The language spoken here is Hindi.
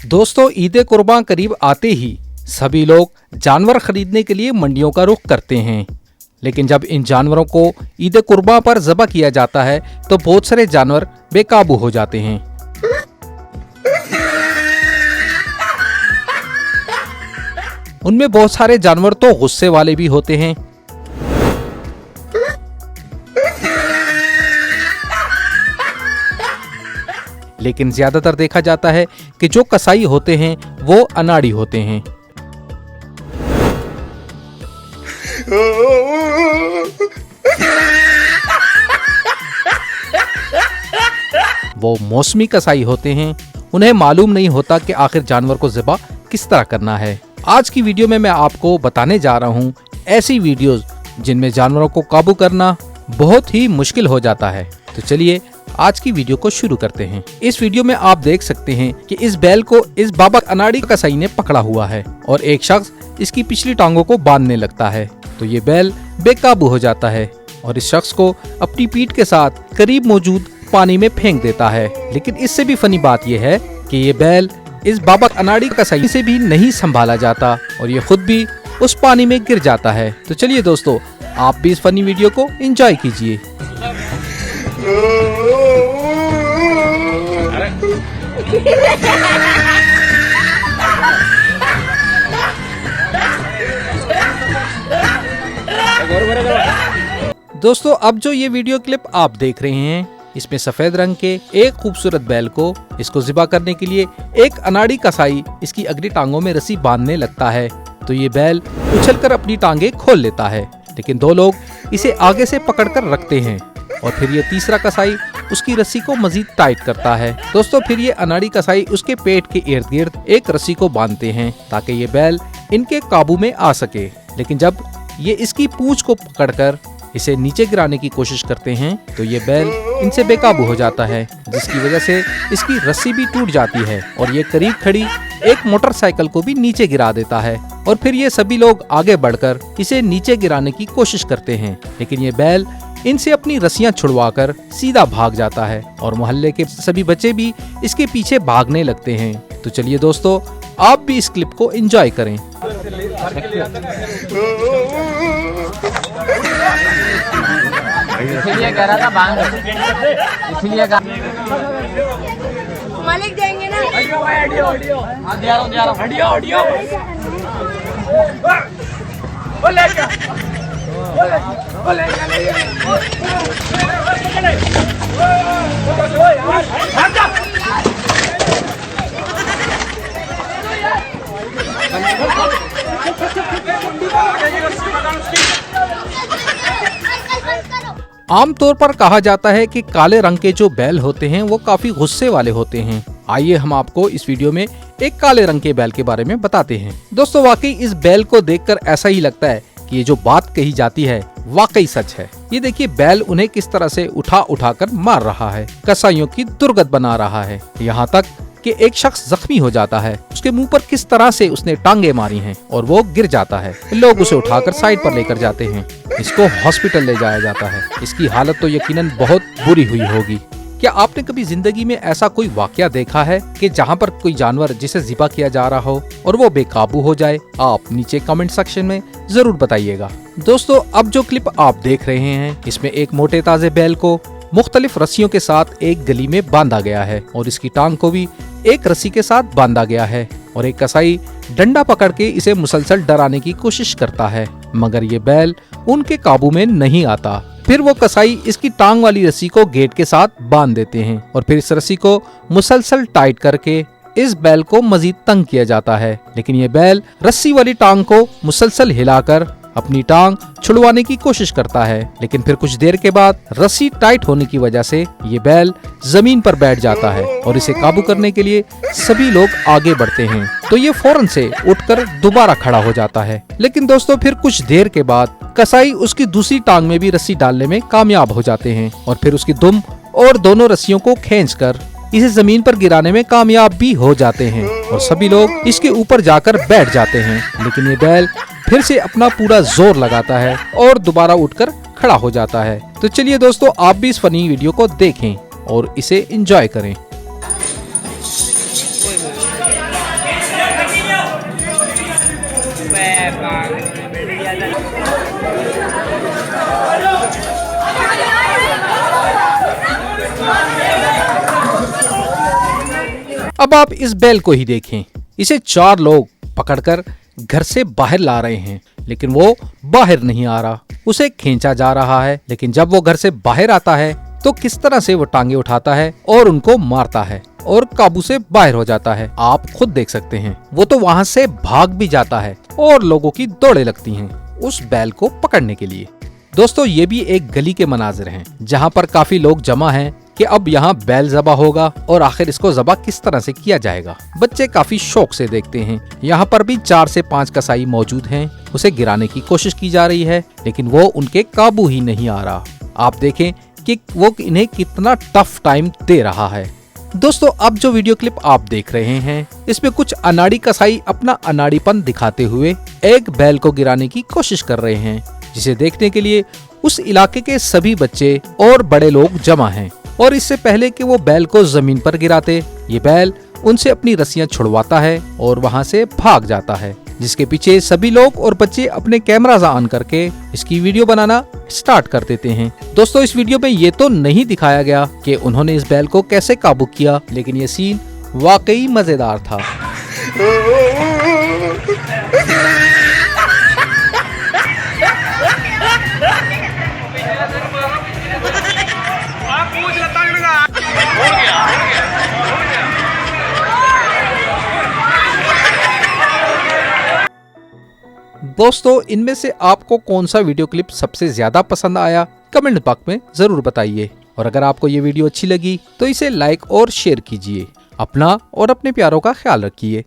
दोस्तों, ईद कुर्बान करीब आते ही सभी लोग जानवर खरीदने के लिए मंडियों का रुख करते हैं। लेकिन जब इन जानवरों को ईद कुर्बान पर ज़बह किया जाता है तो बहुत सारे जानवर बेकाबू हो जाते हैं। उनमें बहुत सारे जानवर तो गुस्से वाले भी होते हैं। लेकिन ज्यादातर देखा जाता है कि जो कसाई होते हैं वो अनाड़ी होते हैं। वो मौसमी कसाई होते हैं। उन्हें मालूम नहीं होता कि आखिर जानवर को ज़िबा किस तरह करना है। आज की वीडियो में मैं आपको बताने जा रहा हूँ ऐसी वीडियोस जिनमें जानवरों को काबू करना बहुत ही मुश्किल हो जाता है। तो चलिए आज की वीडियो को शुरू करते हैं। इस वीडियो में आप देख सकते हैं कि इस बैल को इस बाबा अनाड़ी कसाई ने पकड़ा हुआ है और एक शख्स इसकी पिछली टांगों को बांधने लगता है तो ये बैल बेकाबू हो जाता है और इस शख्स को अपनी पीठ के साथ करीब मौजूद पानी में फेंक देता है। लेकिन इससे भी फनी बात यह है कि ये बैल इस बाबा अनाड़ी कसाई से भी नहीं संभाला जाता और ये खुद भी उस पानी में गिर जाता है। तो चलिए दोस्तों, आप भी इस फनी वीडियो को एंजॉय कीजिए। दोस्तों, अब जो ये वीडियो क्लिप आप देख रहे हैं इसमें सफेद रंग के एक खूबसूरत बैल को इसको ज़िबा करने के लिए एक अनाड़ी कसाई इसकी अगली टांगों में रस्सी बांधने लगता है तो ये बैल उछलकर अपनी टांगे खोल लेता है। लेकिन दो लोग इसे आगे से पकड़कर रखते हैं और फिर ये तीसरा कसाई उसकी रस्सी को मजीद टाइट करता है। दोस्तों, फिर ये अनाड़ी कसाई उसके पेट के इर्द गिर्द एक रस्सी को बांधते हैं ताकि ये बैल इनके काबू में आ सके। लेकिन जब ये इसकी पूंछ को पकड़कर इसे नीचे गिराने की कोशिश करते हैं तो ये बैल इनसे बेकाबू हो जाता है, जिसकी वजह से इसकी रस्सी भी टूट जाती है और ये करीब खड़ी एक मोटरसाइकिल को भी नीचे गिरा देता है। और फिर ये सभी लोग आगे बढ़कर इसे नीचे गिराने की कोशिश करते हैं, लेकिन ये बैल इनसे अपनी रस्सियां छुड़वाकर सीधा भाग जाता है और मोहल्ले के सभी बच्चे भी इसके पीछे भागने लगते हैं। तो चलिए दोस्तों, आप भी इस क्लिप को एंजॉय करें। इसलिए कह रहा था बांध, इसलिए मालिक देंगे ना। आमतौर पर कहा जाता है कि काले रंग के जो बैल होते हैं वो काफी गुस्से वाले होते हैं। आइए हम आपको इस वीडियो में एक काले रंग के बैल के बारे में बताते हैं। दोस्तों, वाकई इस बैल को देखकर ऐसा ही लगता है कि ये जो बात कही जाती है वाकई सच है। ये देखिए, बैल उन्हें किस तरह से उठा उठाकर मार रहा है, कसाईयों की दुर्गत बना रहा है, यहाँ तक कि एक शख्स जख्मी हो जाता है। उसके मुंह पर किस तरह से उसने टांगे मारी हैं और वो गिर जाता है। लोग उसे उठाकर साइड पर लेकर जाते हैं, इसको हॉस्पिटल ले जाया जाता है। इसकी हालत तो यकीनन बहुत बुरी हुई होगी। क्या आपने कभी जिंदगी में ऐसा कोई वाकया देखा है कि जहाँ पर कोई जानवर जिसे ज़िबा किया जा रहा हो और वो बेकाबू हो जाए? आप नीचे कमेंट सेक्शन में जरूर बताइएगा। दोस्तों, अब जो क्लिप आप देख रहे हैं इसमें एक मोटे ताजे बैल को मुख्तलिफ रस्सियों के साथ एक गली में बांधा गया है और इसकी टांग को भी एक रस्सी के साथ बांधा गया है और एक कसाई डंडा पकड़ के इसे मुसलसल डराने की कोशिश करता है, मगर ये बैल उनके काबू में नहीं आता। फिर वो कसाई इसकी टांग वाली रस्सी को गेट के साथ बांध देते हैं और फिर इस रस्सी को मुसलसल टाइट करके इस बैल को मजीद तंग किया जाता है। लेकिन ये बैल रस्सी वाली टांग को मुसलसल हिलाकर अपनी टांग छुड़वाने की कोशिश करता है, लेकिन फिर कुछ देर के बाद रस्सी टाइट होने की वजह से ये बैल जमीन पर बैठ जाता है और इसे काबू करने के लिए सभी लोग आगे बढ़ते हैं तो ये फौरन से उठकर दोबारा खड़ा हो जाता है। लेकिन दोस्तों, फिर कुछ देर के बाद कसाई उसकी दूसरी टांग में भी रस्सी डालने में कामयाब हो जाते हैं और फिर उसकी दुम और दोनों रस्सियों को खींचकर इसे जमीन पर गिराने में कामयाब भी हो जाते हैं और सभी लोग इसके ऊपर जाकर बैठ जाते हैं। लेकिन ये बैल फिर से अपना पूरा जोर लगाता है और दोबारा उठकर खड़ा हो जाता है। तो चलिए दोस्तों, आप भी इस फनी वीडियो को देखें और इसे एंजॉय करें। अब आप इस बैल को ही देखें। इसे 4 लोग पकड़कर घर से बाहर ला रहे हैं, लेकिन वो बाहर नहीं आ रहा। उसे खींचा जा रहा है, लेकिन जब वो घर से बाहर आता है तो किस तरह से वो टांगे उठाता है और उनको मारता है और काबू से बाहर हो जाता है। आप खुद देख सकते हैं। वो तो वहाँ से भाग भी जाता है और लोगों की दौड़े लगती हैं उस बैल को पकड़ने के लिए। दोस्तों, ये भी एक गली के मनाजिर हैं, जहाँ पर काफी लोग जमा हैं कि अब यहाँ बैल ज़बा होगा और आखिर इसको ज़बा किस तरह से किया जाएगा। बच्चे काफी शौक से देखते हैं। यहाँ पर भी 4 से 5 कसाई मौजूद हैं। उसे गिराने की कोशिश की जा रही है, लेकिन वो उनके काबू ही नहीं आ रहा। आप देखें कि वो इन्हें कितना टफ टाइम दे रहा है। दोस्तों, अब जो वीडियो क्लिप आप देख रहे हैं, इसमें कुछ अनाड़ी कसाई अपना अनाड़ीपन दिखाते हुए एक बैल को गिराने की कोशिश कर रहे हैं, जिसे देखने के लिए उस इलाके के सभी बच्चे और बड़े लोग जमा हैं। और इससे पहले कि वो बैल को जमीन पर गिराते, ये बैल उनसे अपनी रस्सियां छुड़वाता है और वहां से भाग जाता है, जिसके पीछे सभी लोग और बच्चे अपने कैमरास ऑन करके इसकी वीडियो बनाना स्टार्ट कर देते हैं। दोस्तों, इस वीडियो में ये तो नहीं दिखाया गया कि उन्होंने इस बैल को कैसे काबू किया, लेकिन ये सीन वाकई मजेदार था। दोस्तों, इनमें से आपको कौन सा वीडियो क्लिप सबसे ज्यादा पसंद आया, कमेंट बॉक्स में जरूर बताइए। और अगर आपको ये वीडियो अच्छी लगी तो इसे लाइक और शेयर कीजिए। अपना और अपने प्यारों का ख्याल रखिए।